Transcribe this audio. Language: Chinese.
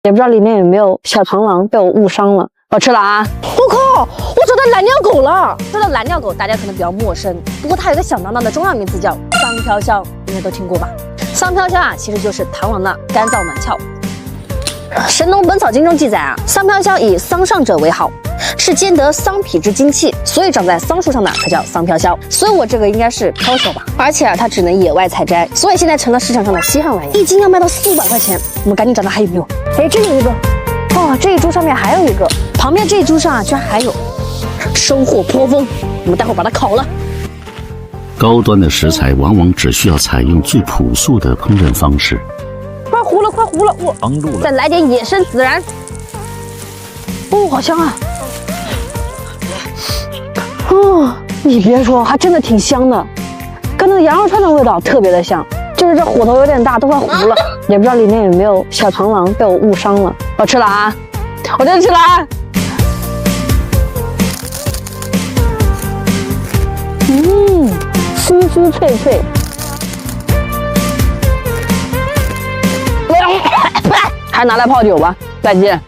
也不知道里面有没有小螳螂被我误伤了。我吃了啊！我靠，我找到蓝尿狗了。说到蓝尿狗，大家可能比较陌生，不过它有个响当当的中药名字叫桑飘香，应该都听过吧？桑飘香啊，其实就是螳螂的干燥门窍。《神农本草经》中记载啊，桑飘香以桑上者为好，是兼得桑脾之精气，所以长在桑树上的才叫桑飘香。所以我这个应该是飘小吧，而且啊，它只能野外采摘，所以现在成了市场上的稀罕玩意，一斤要卖到400块钱。我们赶紧找它还有没有？哎，这里有一个，哦，这一株上面还有一个，旁边这一株上啊，居然还有，收获颇丰。我们待会儿把它烤了。高端的食材往往只需要采用最朴素的烹饪方式。快糊了，快糊了！我再来点野生孜然。哦，好香啊！哦，你别说，还真的挺香的，跟那个羊肉串的味道特别的像。就是这火头有点大，都快糊了，也不知道里面有没有小螳螂被我误伤了。我吃了啊！我真的吃了啊！酥酥脆脆。还拿来泡酒吧，再见。